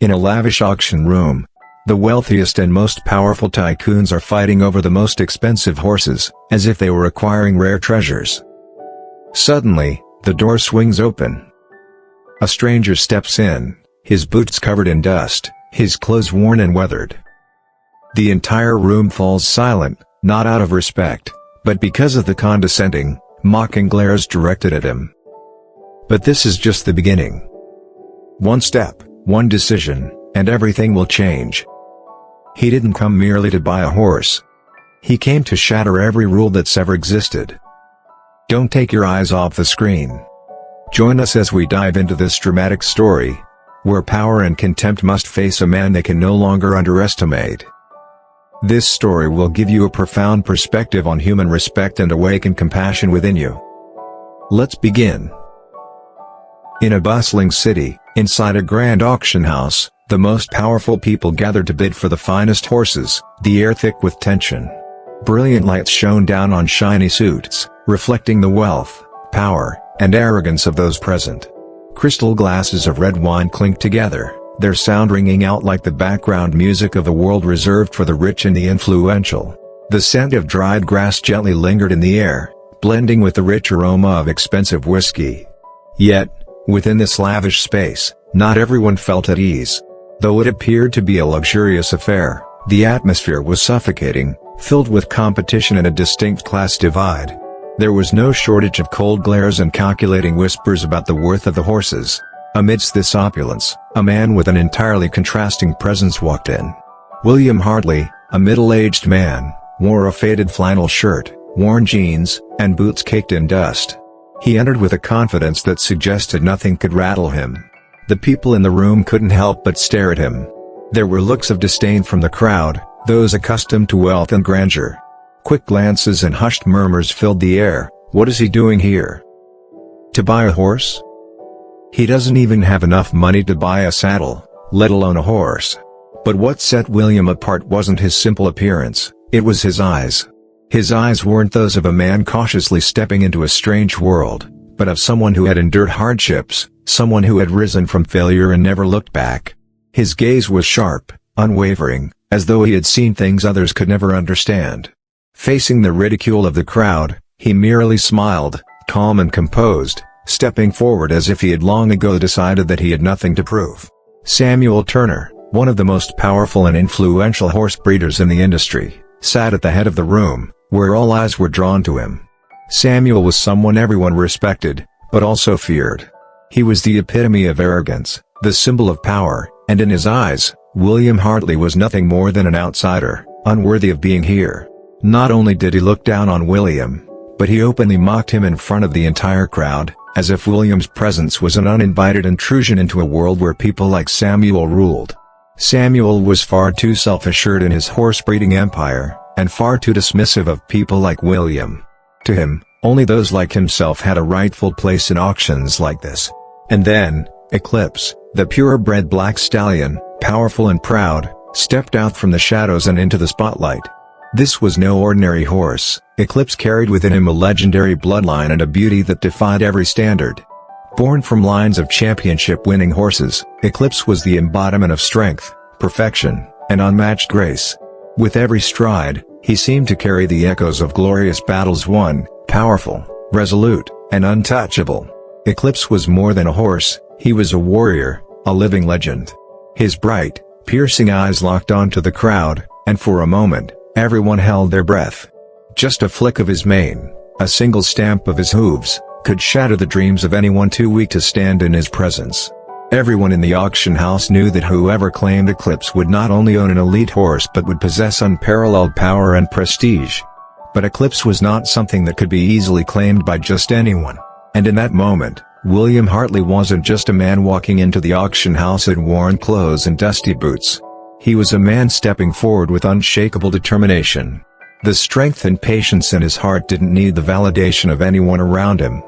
In a lavish auction room, the wealthiest and most powerful tycoons are fighting over the most expensive horses, as if they were acquiring rare treasures. Suddenly, the door swings open. A stranger steps in, his boots covered in dust, his clothes worn and weathered. The entire room falls silent, not out of respect, but because of the condescending, mocking glares directed at him. But this is just the beginning. One step, one decision, and everything will change. He didn't come merely to buy a horse. He came to shatter every rule that's ever existed. Don't take your eyes off the screen. Join us as we dive into this dramatic story, where power and contempt must face a man they can no longer underestimate. This story will give you a profound perspective on human respect and awaken compassion within you. Let's begin. In a bustling city, inside a grand auction house, the most powerful people gathered to bid for the finest horses, the air thick with tension. Brilliant lights shone down on shiny suits, reflecting the wealth, power, and arrogance of those present. Crystal glasses of red wine clinked together, their sound ringing out like the background music of a world reserved for the rich and the influential. The scent of dried grass gently lingered in the air, blending with the rich aroma of expensive whiskey. Yet, within this lavish space, not everyone felt at ease. Though it appeared to be a luxurious affair, the atmosphere was suffocating, filled with competition and a distinct class divide. There was no shortage of cold glares and calculating whispers about the worth of the horses. Amidst this opulence, a man with an entirely contrasting presence walked in. William Hartley, a middle-aged man, wore a faded flannel shirt, worn jeans, and boots caked in dust. He entered with a confidence that suggested nothing could rattle him. The people in the room couldn't help but stare at him. There were looks of disdain from the crowd, those accustomed to wealth and grandeur. Quick glances and hushed murmurs filled the air. What is he doing here? To buy a horse? He doesn't even have enough money to buy a saddle, let alone a horse. But what set William apart wasn't his simple appearance, it was his eyes. His eyes weren't those of a man cautiously stepping into a strange world, but of someone who had endured hardships, someone who had risen from failure and never looked back. His gaze was sharp, unwavering, as though he had seen things others could never understand. Facing the ridicule of the crowd, he merely smiled, calm and composed, stepping forward as if he had long ago decided that he had nothing to prove. Samuel Turner, one of the most powerful and influential horse breeders in the industry, sat at the head of the room, where all eyes were drawn to him. Samuel was someone everyone respected, but also feared. He was the epitome of arrogance, the symbol of power, and in his eyes, William Hartley was nothing more than an outsider, unworthy of being here. Not only did he look down on William, but he openly mocked him in front of the entire crowd, as if William's presence was an uninvited intrusion into a world where people like Samuel ruled. Samuel was far too self-assured in his horse-breeding empire, and far too dismissive of people like William. To him, only those like himself had a rightful place in auctions like this. And then, Eclipse, the purebred black stallion, powerful and proud, stepped out from the shadows and into the spotlight. This was no ordinary horse. Eclipse carried within him a legendary bloodline and a beauty that defied every standard. Born from lines of championship-winning horses, Eclipse was the embodiment of strength, perfection, and unmatched grace. With every stride, he seemed to carry the echoes of glorious battles won, powerful, resolute, and untouchable. Eclipse was more than a horse, he was a warrior, a living legend. His bright, piercing eyes locked onto the crowd, and for a moment, everyone held their breath. Just a flick of his mane, a single stamp of his hooves, could shatter the dreams of anyone too weak to stand in his presence. Everyone in the auction house knew that whoever claimed Eclipse would not only own an elite horse but would possess unparalleled power and prestige. But Eclipse was not something that could be easily claimed by just anyone. And in that moment, William Hartley wasn't just a man walking into the auction house in worn clothes and dusty boots. He was a man stepping forward with unshakable determination. The strength and patience in his heart didn't need the validation of anyone around him.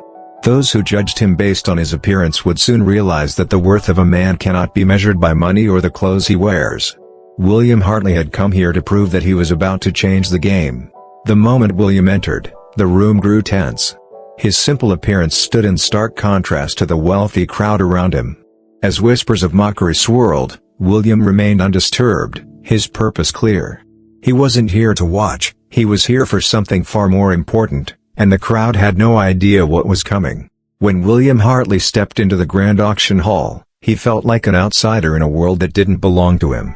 Those who judged him based on his appearance would soon realize that the worth of a man cannot be measured by money or the clothes he wears. William Hartley had come here to prove that he was about to change the game. The moment William entered, the room grew tense. His simple appearance stood in stark contrast to the wealthy crowd around him. As whispers of mockery swirled, William remained undisturbed, his purpose clear. He wasn't here to watch, he was here for something far more important, and the crowd had no idea what was coming. When William Hartley stepped into the grand auction hall, he felt like an outsider in a world that didn't belong to him.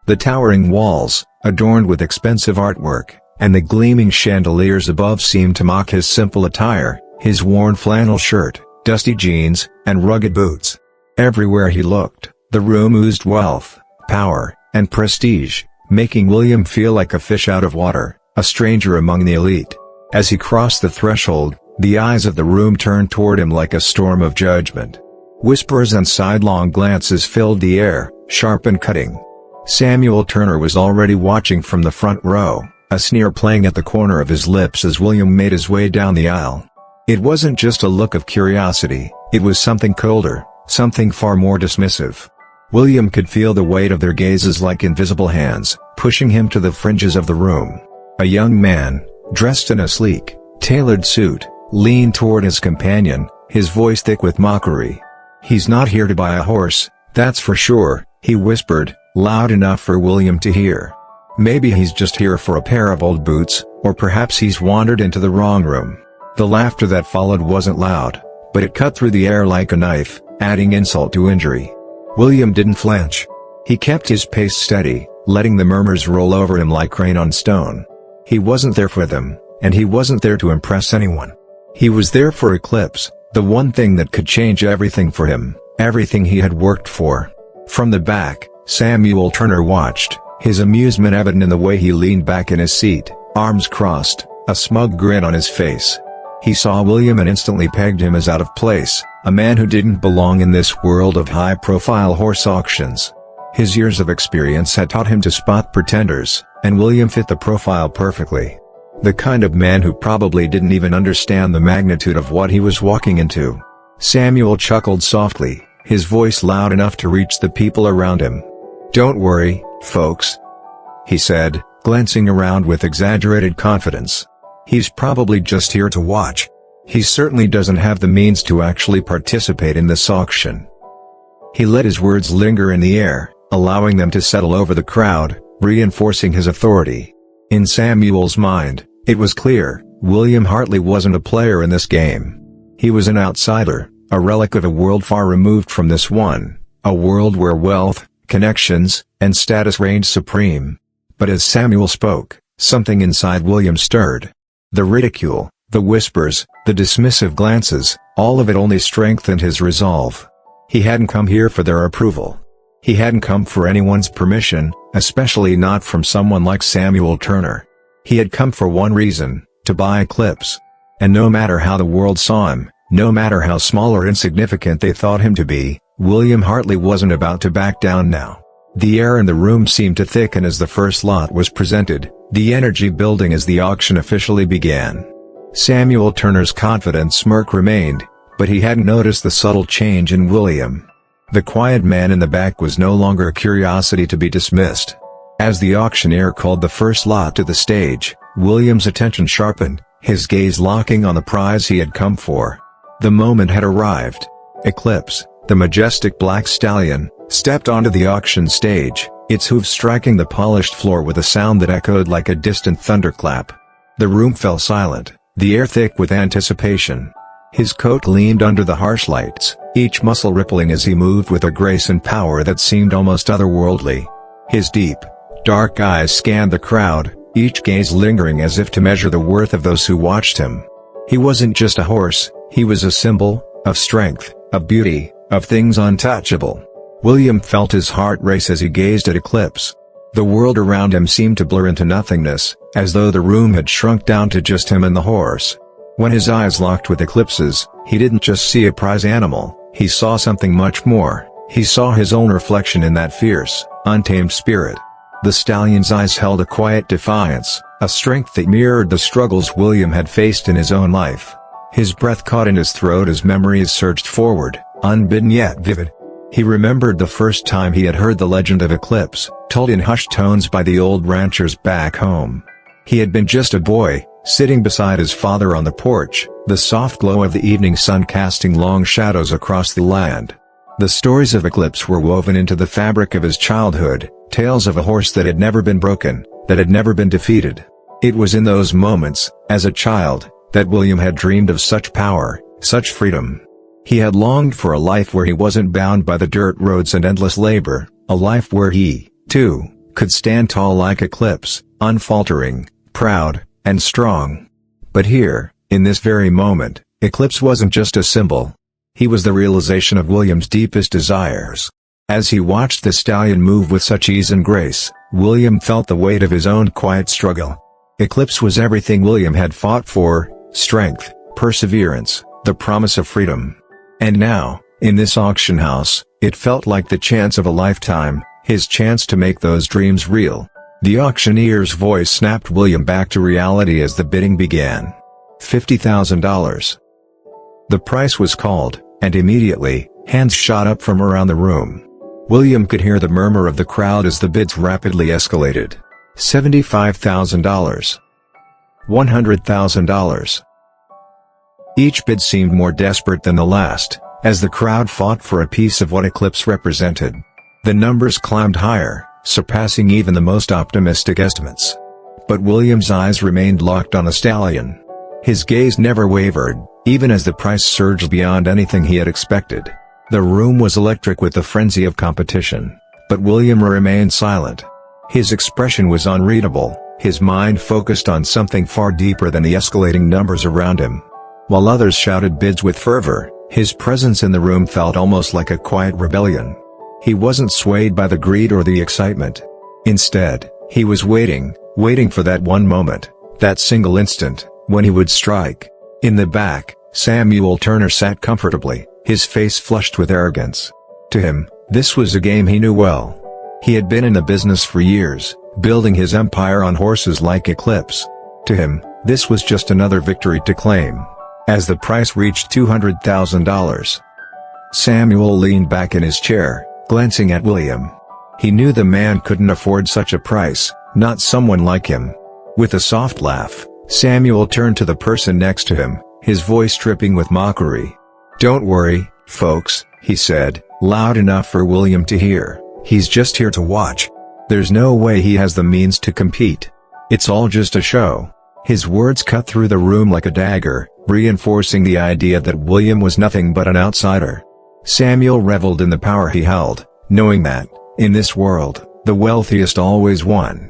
The towering walls, adorned with expensive artwork, and the gleaming chandeliers above seemed to mock his simple attire, his worn flannel shirt, dusty jeans, and rugged boots. Everywhere he looked, the room oozed wealth, power, and prestige, making William feel like a fish out of water, a stranger among the elite. As he crossed the threshold, the eyes of the room turned toward him like a storm of judgment. Whispers and sidelong glances filled the air, sharp and cutting. Samuel Turner was already watching from the front row, a sneer playing at the corner of his lips as William made his way down the aisle. It wasn't just a look of curiosity, it was something colder, something far more dismissive. William could feel the weight of their gazes like invisible hands, pushing him to the fringes of the room. A young man, dressed in a sleek, tailored suit, leaned toward his companion, his voice thick with mockery. "He's not here to buy a horse, that's for sure," he whispered, loud enough for William to hear. "Maybe he's just here for a pair of old boots, or perhaps he's wandered into the wrong room." The laughter that followed wasn't loud, but it cut through the air like a knife, adding insult to injury. William didn't flinch. He kept his pace steady, letting the murmurs roll over him like rain on stone. He wasn't there for them, and he wasn't there to impress anyone. He was there for Eclipse, the one thing that could change everything for him, everything he had worked for. From the back, Samuel Turner watched, his amusement evident in the way he leaned back in his seat, arms crossed, a smug grin on his face. He saw William and instantly pegged him as out of place, a man who didn't belong in this world of high-profile horse auctions. His years of experience had taught him to spot pretenders, and William fit the profile perfectly. The kind of man who probably didn't even understand the magnitude of what he was walking into. Samuel chuckled softly, his voice loud enough to reach the people around him. "Don't worry, folks," he said, glancing around with exaggerated confidence. "He's probably just here to watch. He certainly doesn't have the means to actually participate in this auction." He let his words linger in the air, allowing them to settle over the crowd, reinforcing his authority. In Samuel's mind, it was clear, William Hartley wasn't a player in this game. He was an outsider, a relic of a world far removed from this one, a world where wealth, connections, and status reigned supreme. But as Samuel spoke, something inside William stirred. The ridicule, the whispers, the dismissive glances, all of it only strengthened his resolve. He hadn't come here for their approval. He hadn't come for anyone's permission, especially not from someone like Samuel Turner. He had come for one reason, to buy Eclipse. And no matter how the world saw him, no matter how small or insignificant they thought him to be, William Hartley wasn't about to back down now. The air in the room seemed to thicken as the first lot was presented, the energy building as the auction officially began. Samuel Turner's confident smirk remained, but he hadn't noticed the subtle change in William. The quiet man in the back was no longer a curiosity to be dismissed. As the auctioneer called the first lot to the stage, William's attention sharpened, his gaze locking on the prize he had come for. The moment had arrived. Eclipse, the majestic black stallion, stepped onto the auction stage, its hooves striking the polished floor with a sound that echoed like a distant thunderclap. The room fell silent, the air thick with anticipation. His coat gleamed under the harsh lights, each muscle rippling as he moved with a grace and power that seemed almost otherworldly. His deep, dark eyes scanned the crowd, each gaze lingering as if to measure the worth of those who watched him. He wasn't just a horse, he was a symbol, of strength, of beauty, of things untouchable. William felt his heart race as he gazed at Eclipse. The world around him seemed to blur into nothingness, as though the room had shrunk down to just him and the horse. When his eyes locked with Eclipse's, he didn't just see a prize animal, he saw something much more. He saw his own reflection in that fierce, untamed spirit. The stallion's eyes held a quiet defiance, a strength that mirrored the struggles William had faced in his own life. His breath caught in his throat as memories surged forward, unbidden yet vivid. He remembered the first time he had heard the legend of Eclipse, told in hushed tones by the old ranchers back home. He had been just a boy, sitting beside his father on the porch, the soft glow of the evening sun casting long shadows across the land. The stories of Eclipse were woven into the fabric of his childhood, tales of a horse that had never been broken, that had never been defeated. It was in those moments, as a child, that William had dreamed of such power, such freedom. He had longed for a life where he wasn't bound by the dirt roads and endless labor, a life where he, too, could stand tall like Eclipse, unfaltering, proud, and strong. But here, in this very moment, Eclipse wasn't just a symbol. He was the realization of William's deepest desires. As he watched the stallion move with such ease and grace, William felt the weight of his own quiet struggle. Eclipse was everything William had fought for: strength, perseverance, the promise of freedom. And now, in this auction house, it felt like the chance of a lifetime, his chance to make those dreams real. The auctioneer's voice snapped William back to reality as the bidding began. $50,000. The price was called, and immediately, hands shot up from around the room. William could hear the murmur of the crowd as the bids rapidly escalated. $75,000. $100,000. Each bid seemed more desperate than the last, as the crowd fought for a piece of what Eclipse represented. The numbers climbed higher, surpassing even the most optimistic estimates. But William's eyes remained locked on the stallion. His gaze never wavered, even as the price surged beyond anything he had expected. The room was electric with the frenzy of competition, but William remained silent. His expression was unreadable, his mind focused on something far deeper than the escalating numbers around him. While others shouted bids with fervor, his presence in the room felt almost like a quiet rebellion. He wasn't swayed by the greed or the excitement. Instead, he was waiting for that one moment, that single instant, when he would strike. In the back, Samuel Turner sat comfortably, his face flushed with arrogance. To him, this was a game he knew well. He had been in the business for years, building his empire on horses like Eclipse. To him, this was just another victory to claim. As the price reached $200,000, Samuel leaned back in his chair, glancing at William. He knew the man couldn't afford such a price, not someone like him. With a soft laugh, Samuel turned to the person next to him, his voice dripping with mockery. "Don't worry, folks," he said, loud enough for William to hear. "He's just here to watch. There's no way he has the means to compete. It's all just a show." His words cut through the room like a dagger, reinforcing the idea that William was nothing but an outsider. Samuel reveled in the power he held, knowing that, in this world, the wealthiest always won.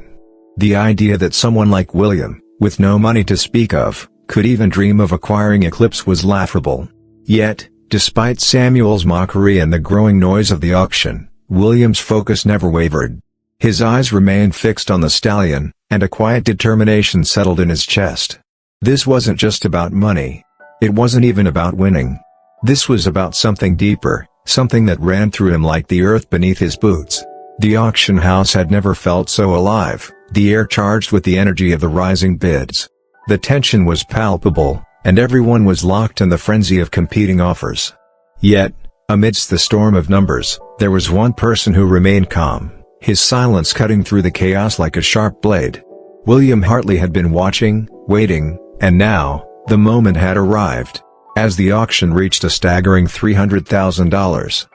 The idea that someone like William, with no money to speak of, could even dream of acquiring Eclipse was laughable. Yet, despite Samuel's mockery and the growing noise of the auction, William's focus never wavered. His eyes remained fixed on the stallion, and a quiet determination settled in his chest. This wasn't just about money. It wasn't even about winning. This was about something deeper, something that ran through him like the earth beneath his boots. The auction house had never felt so alive, the air charged with the energy of the rising bids. The tension was palpable, and everyone was locked in the frenzy of competing offers. Yet, amidst the storm of numbers, there was one person who remained calm, his silence cutting through the chaos like a sharp blade. William Hartley had been watching, waiting, and now, the moment had arrived. As the auction reached a staggering $300,000,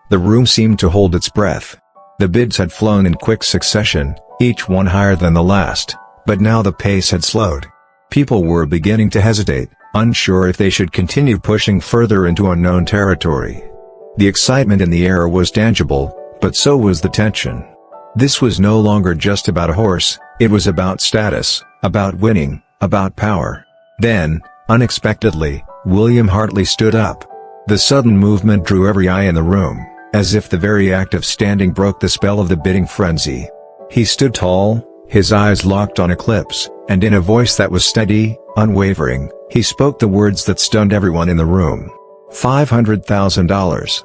the room seemed to hold its breath. The bids had flown in quick succession, each one higher than the last, but now the pace had slowed. People were beginning to hesitate, unsure if they should continue pushing further into unknown territory. The excitement in the air was tangible, but so was the tension. This was no longer just about a horse, it was about status, about winning, about power. Then, unexpectedly, William Hartley stood up. The sudden movement drew every eye in the room, as if the very act of standing broke the spell of the bidding frenzy. He stood tall, his eyes locked on Eclipse, and in a voice that was steady, unwavering, he spoke the words that stunned everyone in the room. $500,000.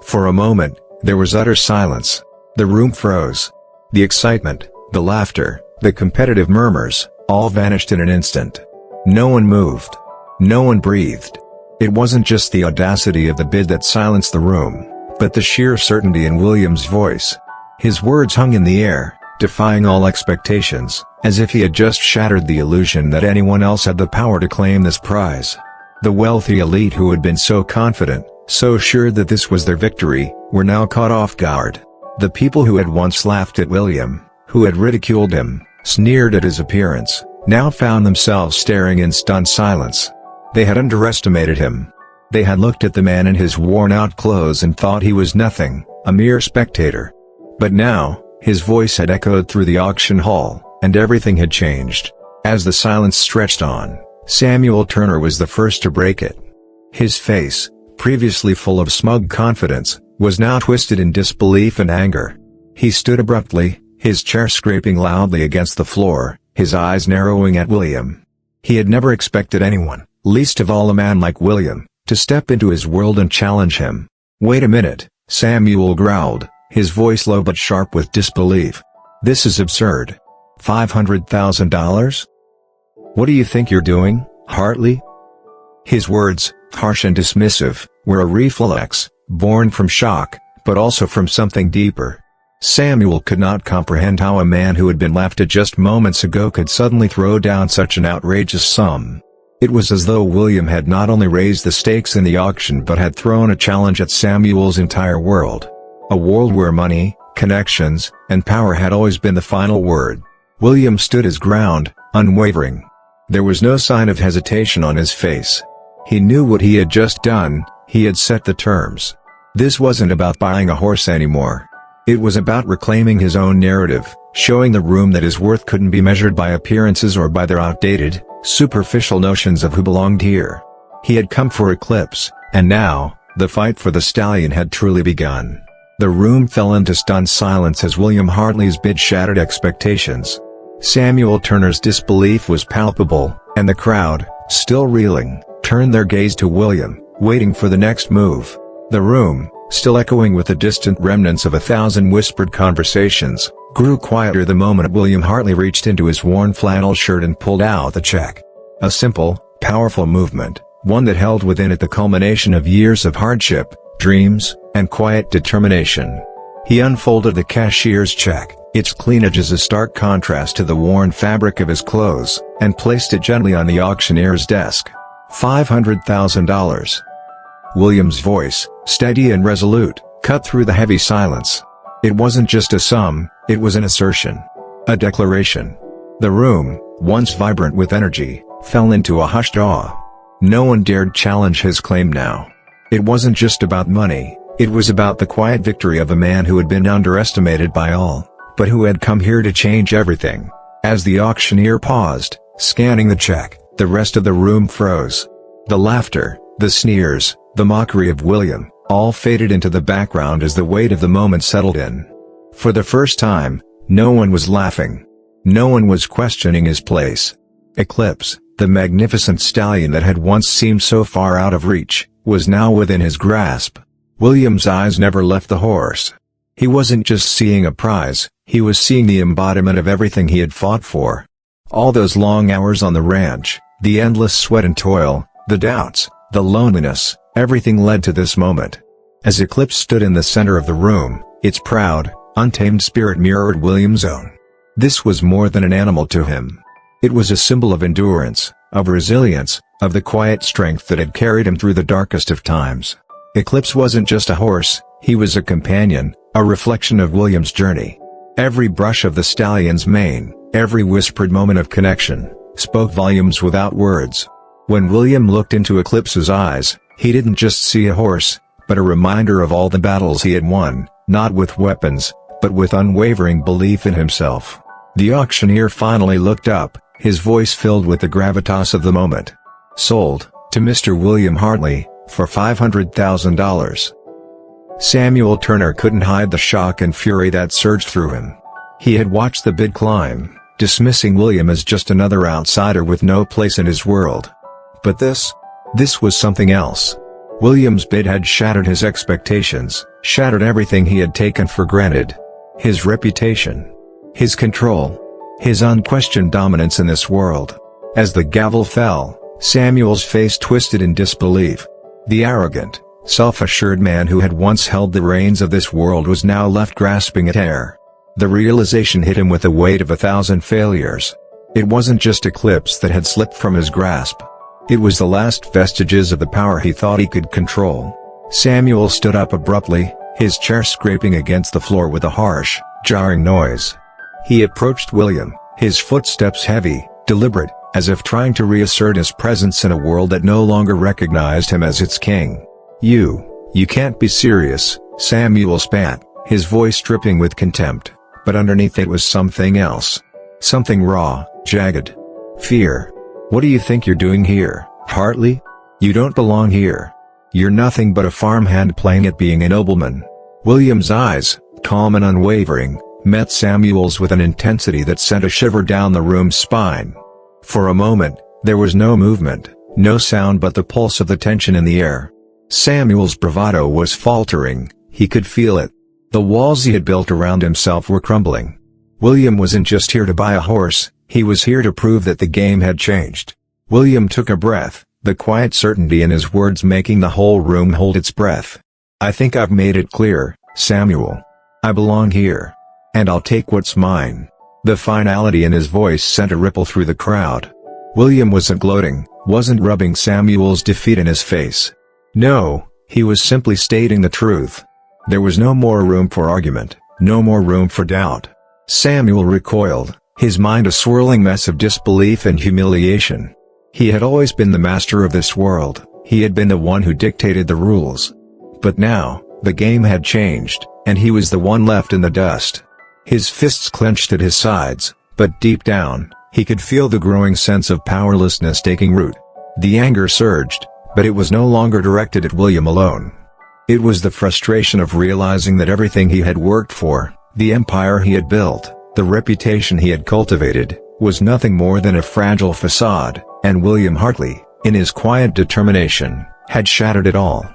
For a moment, there was utter silence. The room froze. The excitement, the laughter, the competitive murmurs, all vanished in an instant. No one moved. No one breathed. It wasn't just the audacity of the bid that silenced the room, but the sheer certainty in William's voice. His words hung in the air, defying all expectations, as if he had just shattered the illusion that anyone else had the power to claim this prize. The wealthy elite who had been so confident, so sure that this was their victory, were now caught off guard. The people who had once laughed at William, who had ridiculed him, sneered at his appearance, now found themselves staring in stunned silence. They had underestimated him. They had looked at the man in his worn-out clothes and thought he was nothing, a mere spectator. But now, his voice had echoed through the auction hall, and everything had changed. As the silence stretched on, Samuel Turner was the first to break it. His face, previously full of smug confidence, was now twisted in disbelief and anger. He stood abruptly, his chair scraping loudly against the floor, his eyes narrowing at William. He had never expected anyone, least of all a man like William, to step into his world and challenge him. "Wait a minute," Samuel growled, his voice low but sharp with disbelief. "This is absurd. $500,000? What do you think you're doing, Hartley?" His words, harsh and dismissive, were a reflex, born from shock, but also from something deeper. Samuel could not comprehend how a man who had been laughed at just moments ago could suddenly throw down such an outrageous sum. It was as though William had not only raised the stakes in the auction but had thrown a challenge at Samuel's entire world. A world where money, connections, and power had always been the final word. William stood his ground, unwavering. There was no sign of hesitation on his face. He knew what he had just done, he had set the terms. This wasn't about buying a horse anymore. It was about reclaiming his own narrative, showing the room that his worth couldn't be measured by appearances or by their outdated, superficial notions of who belonged here. He had come for Eclipse, and now, the fight for the stallion had truly begun. The room fell into stunned silence as William Hartley's bid shattered expectations. Samuel Turner's disbelief was palpable, and the crowd, still reeling, turned their gaze to William, waiting for the next move. The room, still echoing with the distant remnants of 1,000 whispered conversations, grew quieter the moment William Hartley reached into his worn flannel shirt and pulled out the check. A simple, powerful movement, one that held within it the culmination of years of hardship, dreams, and quiet determination. He unfolded the cashier's check, its clean edges a stark contrast to the worn fabric of his clothes, and placed it gently on the auctioneer's desk. $500,000. William's voice, steady and resolute, cut through the heavy silence. It wasn't just a sum, it was an assertion. A declaration. The room, once vibrant with energy, fell into a hushed awe. No one dared challenge his claim now. It wasn't just about money, it was about the quiet victory of a man who had been underestimated by all, but who had come here to change everything. As the auctioneer paused, scanning the check, the rest of the room froze. The laughter, the sneers, the mockery of William, all faded into the background as the weight of the moment settled in. For the first time, no one was laughing. No one was questioning his place. Eclipse, the magnificent stallion that had once seemed so far out of reach, was now within his grasp. William's eyes never left the horse. He wasn't just seeing a prize, he was seeing the embodiment of everything he had fought for. All those long hours on the ranch, the endless sweat and toil, the doubts, the loneliness, everything led to this moment. As Eclipse stood in the center of the room, its proud, untamed spirit mirrored William's own. This was more than an animal to him. It was a symbol of endurance, of resilience, of the quiet strength that had carried him through the darkest of times. Eclipse wasn't just a horse, he was a companion, a reflection of William's journey. Every brush of the stallion's mane, every whispered moment of connection, spoke volumes without words. When William looked into Eclipse's eyes, he didn't just see a horse, but a reminder of all the battles he had won, not with weapons, but with unwavering belief in himself. The auctioneer finally looked up, his voice filled with the gravitas of the moment. "Sold, to Mr. William Hartley, for $500,000. Samuel Turner couldn't hide the shock and fury that surged through him. He had watched the bid climb, dismissing William as just another outsider with no place in his world. But this was something else. William's bid had shattered his expectations, shattered everything he had taken for granted. His reputation, his control, his unquestioned dominance in this world. As the gavel fell, Samuel's face twisted in disbelief. The arrogant, self-assured man who had once held the reins of this world was now left grasping at air. The realization hit him with the weight of 1,000 failures. It wasn't just Eclipse that had slipped from his grasp. It was the last vestiges of the power he thought he could control. Samuel stood up abruptly, his chair scraping against the floor with a harsh, jarring noise. He approached William, his footsteps heavy, deliberate, as if trying to reassert his presence in a world that no longer recognized him as its king. You can't be serious," Samuel spat, his voice dripping with contempt, but underneath it was something else. Something raw, jagged. Fear. "What do you think you're doing here, Hartley? You don't belong here. You're nothing but a farmhand playing at being a nobleman." William's eyes, calm and unwavering, met Samuel's with an intensity that sent a shiver down the room's spine. For a moment, there was no movement, no sound but the pulse of the tension in the air. Samuel's bravado was faltering, he could feel it. The walls he had built around himself were crumbling. William wasn't just here to buy a horse, he was here to prove that the game had changed. William took a breath, the quiet certainty in his words making the whole room hold its breath. "I think I've made it clear, Samuel. I belong here. And I'll take what's mine." The finality in his voice sent a ripple through the crowd. William wasn't gloating, wasn't rubbing Samuel's defeat in his face. No, he was simply stating the truth. There was no more room for argument, no more room for doubt. Samuel recoiled, his mind a swirling mess of disbelief and humiliation. He had always been the master of this world, he had been the one who dictated the rules. But now, the game had changed, and he was the one left in the dust. His fists clenched at his sides, but deep down, he could feel the growing sense of powerlessness taking root. The anger surged, but it was no longer directed at William alone. It was the frustration of realizing that everything he had worked for, the empire he had built, the reputation he had cultivated, was nothing more than a fragile facade, and William Hartley, in his quiet determination, had shattered it all.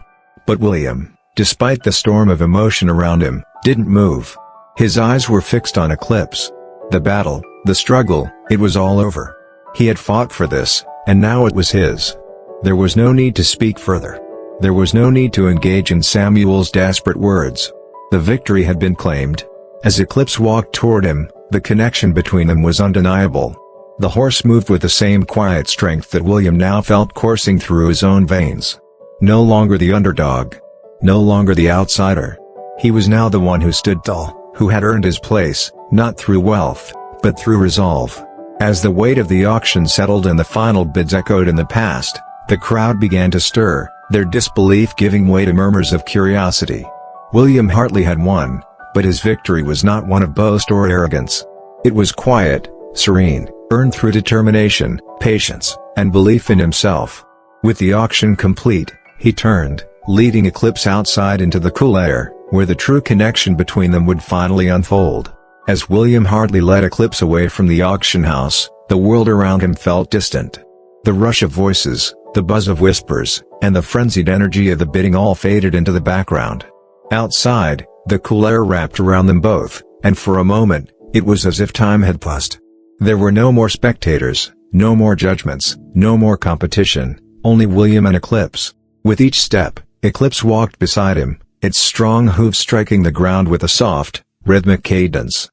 But William, despite the storm of emotion around him, didn't move. His eyes were fixed on Eclipse. The battle, the struggle, it was all over. He had fought for this, and now it was his. There was no need to speak further. There was no need to engage in Samuel's desperate words. The victory had been claimed. As Eclipse walked toward him, the connection between them was undeniable. The horse moved with the same quiet strength that William now felt coursing through his own veins. No longer the underdog. No longer the outsider. He was now the one who stood tall, who had earned his place, not through wealth, but through resolve. As the weight of the auction settled and the final bids echoed in the past, the crowd began to stir, their disbelief giving way to murmurs of curiosity. William Hartley had won, but his victory was not one of boast or arrogance. It was quiet, serene, earned through determination, patience, and belief in himself. With the auction complete, he turned, leading Eclipse outside into the cool air, where the true connection between them would finally unfold. As William Hartley led Eclipse away from the auction house, the world around him felt distant. The rush of voices, the buzz of whispers, and the frenzied energy of the bidding all faded into the background. Outside, the cool air wrapped around them both, and for a moment, it was as if time had paused. There were no more spectators, no more judgments, no more competition, only William and Eclipse. With each step, Eclipse walked beside him, its strong hooves striking the ground with a soft, rhythmic cadence.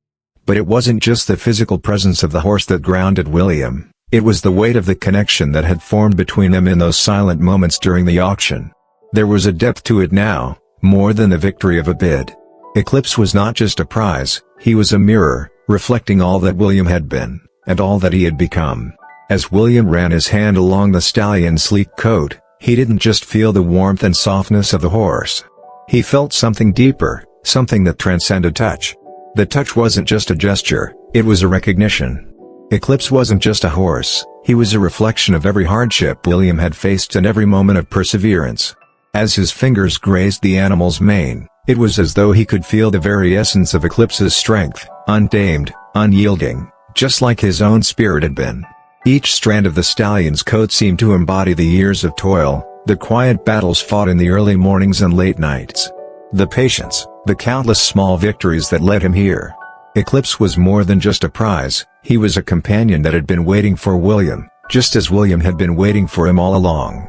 But it wasn't just the physical presence of the horse that grounded William, it was the weight of the connection that had formed between them in those silent moments during the auction. There was a depth to it now, more than the victory of a bid. Eclipse was not just a prize, he was a mirror, reflecting all that William had been, and all that he had become. As William ran his hand along the stallion's sleek coat, he didn't just feel the warmth and softness of the horse. He felt something deeper, something that transcended touch. The touch wasn't just a gesture, it was a recognition. Eclipse wasn't just a horse, he was a reflection of every hardship William had faced and every moment of perseverance. As his fingers grazed the animal's mane, it was as though he could feel the very essence of Eclipse's strength, untamed, unyielding, just like his own spirit had been. Each strand of the stallion's coat seemed to embody the years of toil, the quiet battles fought in the early mornings and late nights. The patience, the countless small victories that led him here. Eclipse was more than just a prize, he was a companion that had been waiting for William, just as William had been waiting for him all along.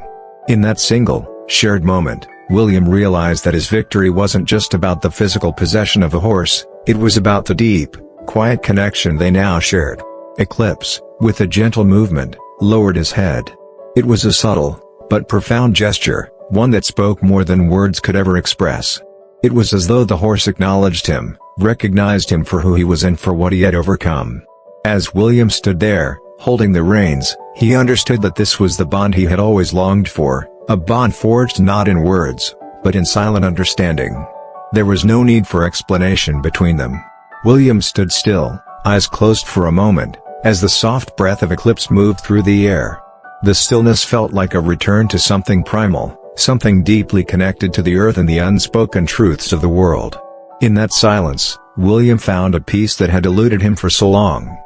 In that single, shared moment, William realized that his victory wasn't just about the physical possession of a horse, it was about the deep, quiet connection they now shared. Eclipse, with a gentle movement, lowered his head. It was a subtle, but profound gesture, one that spoke more than words could ever express. It was as though the horse acknowledged him, recognized him for who he was and for what he had overcome. As William stood there, holding the reins, he understood that this was the bond he had always longed for, a bond forged not in words, but in silent understanding. There was no need for explanation between them. William stood still, eyes closed for a moment, as the soft breath of Eclipse moved through the air. The stillness felt like a return to something primal, something deeply connected to the earth and the unspoken truths of the world. In that silence, William found a peace that had eluded him for so long.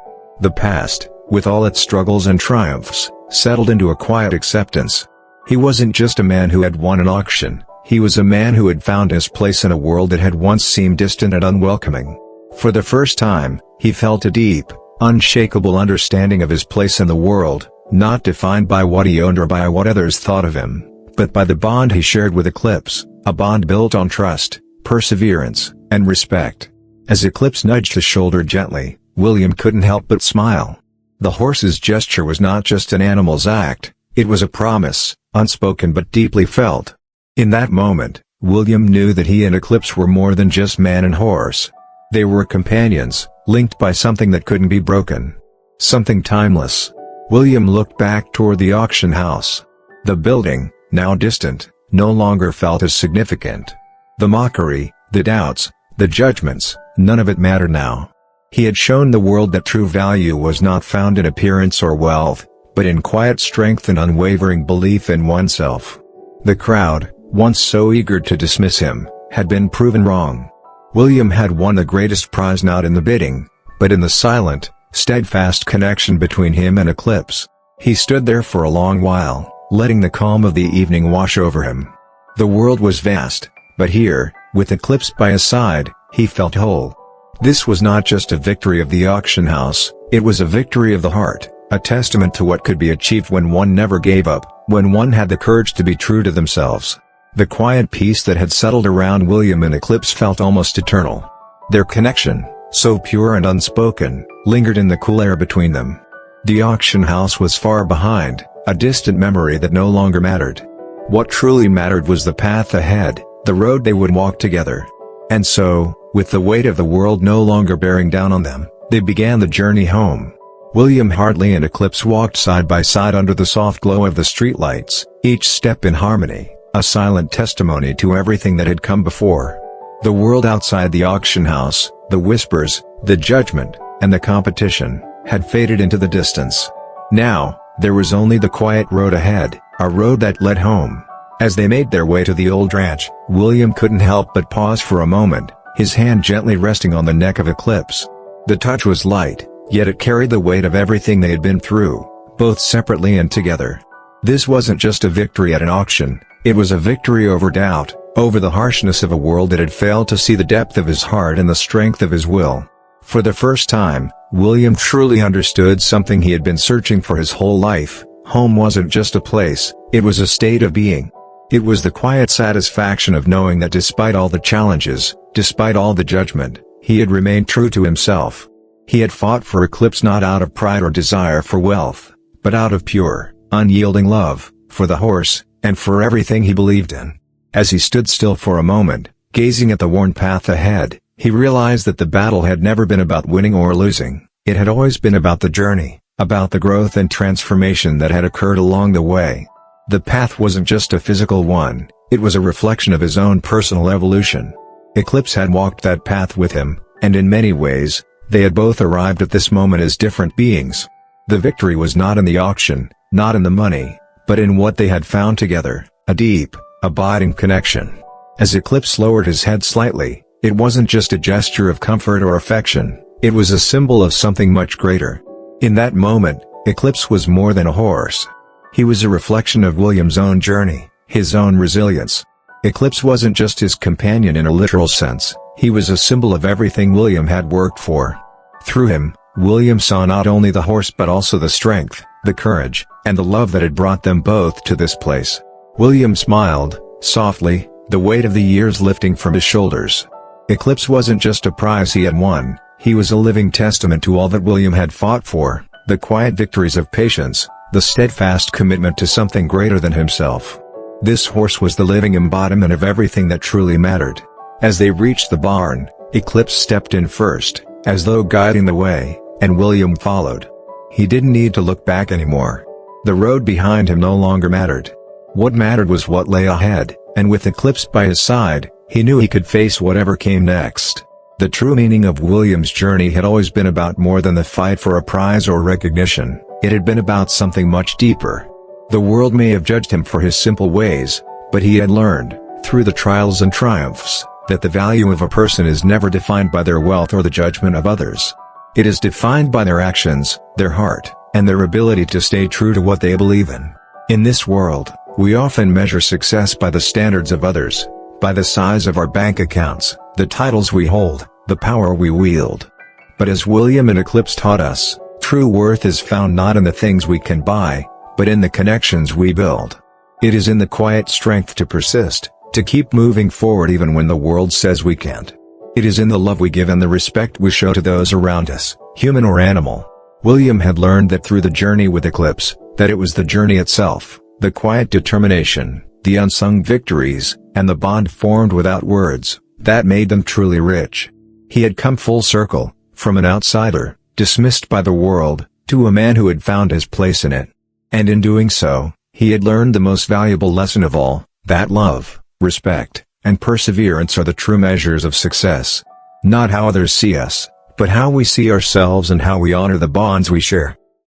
The past, with all its struggles and triumphs, settled into a quiet acceptance. He wasn't just a man who had won an auction, he was a man who had found his place in a world that had once seemed distant and unwelcoming. For the first time, he felt a deep, unshakable understanding of his place in the world, not defined by what he owned or by what others thought of him, but by the bond he shared with Eclipse, a bond built on trust, perseverance, and respect. As Eclipse nudged his shoulder gently, William couldn't help but smile. The horse's gesture was not just an animal's act, it was a promise, unspoken but deeply felt. In that moment, William knew that he and Eclipse were more than just man and horse. They were companions, linked by something that couldn't be broken. Something timeless. William looked back toward the auction house. The building, now distant, no longer felt as significant. The mockery, the doubts, the judgments, none of it mattered now. He had shown the world that true value was not found in appearance or wealth, but in quiet strength and unwavering belief in oneself. The crowd, once so eager to dismiss him, had been proven wrong. William had won the greatest prize not in the bidding, but in the silent, steadfast connection between him and Eclipse. He stood there for a long while, letting the calm of the evening wash over him. The world was vast, but here, with Eclipse by his side, he felt whole. This was not just a victory of the auction house, it was a victory of the heart, a testament to what could be achieved when one never gave up, when one had the courage to be true to themselves. The quiet peace that had settled around William and Eclipse felt almost eternal. Their connection, so pure and unspoken, lingered in the cool air between them. The auction house was far behind, a distant memory that no longer mattered. What truly mattered was the path ahead, the road they would walk together. And so, with the weight of the world no longer bearing down on them, they began the journey home. William Hartley and Eclipse walked side by side under the soft glow of the streetlights, each step in harmony, a silent testimony to everything that had come before. The world outside the auction house, the whispers, the judgment, and the competition, had faded into the distance. Now, there was only the quiet road ahead, a road that led home. As they made their way to the old ranch, William couldn't help but pause for a moment, his hand gently resting on the neck of Eclipse. The touch was light, yet it carried the weight of everything they had been through, both separately and together. This wasn't just a victory at an auction, it was a victory over doubt, over the harshness of a world that had failed to see the depth of his heart and the strength of his will. For the first time, William truly understood something he had been searching for his whole life. Home wasn't just a place, it was a state of being. It was the quiet satisfaction of knowing that despite all the challenges, despite all the judgment, he had remained true to himself. He had fought for Eclipse not out of pride or desire for wealth, but out of pure, unyielding love, for the horse, and for everything he believed in. As he stood still for a moment, gazing at the worn path ahead, he realized that the battle had never been about winning or losing, it had always been about the journey, about the growth and transformation that had occurred along the way. The path wasn't just a physical one, it was a reflection of his own personal evolution. Eclipse had walked that path with him, and in many ways, they had both arrived at this moment as different beings. The victory was not in the auction, not in the money, but in what they had found together, a deep, abiding connection. As Eclipse lowered his head slightly, it wasn't just a gesture of comfort or affection, it was a symbol of something much greater. In that moment, Eclipse was more than a horse. He was a reflection of William's own journey, his own resilience. Eclipse wasn't just his companion in a literal sense, he was a symbol of everything William had worked for. Through him, William saw not only the horse but also the strength, the courage, and the love that had brought them both to this place. William smiled, softly, the weight of the years lifting from his shoulders. Eclipse wasn't just a prize he had won, he was a living testament to all that William had fought for, the quiet victories of patience, the steadfast commitment to something greater than himself. This horse was the living embodiment of everything that truly mattered. As they reached the barn, Eclipse stepped in first, as though guiding the way, and William followed. He didn't need to look back anymore. The road behind him no longer mattered. What mattered was what lay ahead, and with Eclipse by his side, he knew he could face whatever came next. The true meaning of William's journey had always been about more than the fight for a prize or recognition. It had been about something much deeper. The world may have judged him for his simple ways, but he had learned, through the trials and triumphs, that the value of a person is never defined by their wealth or the judgment of others. It is defined by their actions, their heart, and their ability to stay true to what they believe in. In this world, we often measure success by the standards of others, by the size of our bank accounts, the titles we hold, the power we wield. But as William and Eclipse taught us, true worth is found not in the things we can buy, but in the connections we build. It is in the quiet strength to persist, to keep moving forward even when the world says we can't. It is in the love we give and the respect we show to those around us, human or animal. William had learned that through the journey with Eclipse, that it was the journey itself, the quiet determination, the unsung victories, and the bond formed without words, that made them truly rich. He had come full circle, from an outsider, dismissed by the world, to a man who had found his place in it. And in doing so, he had learned the most valuable lesson of all, that love, respect, and perseverance are the true measures of success. Not how others see us, but how we see ourselves and how we honor the bonds we share.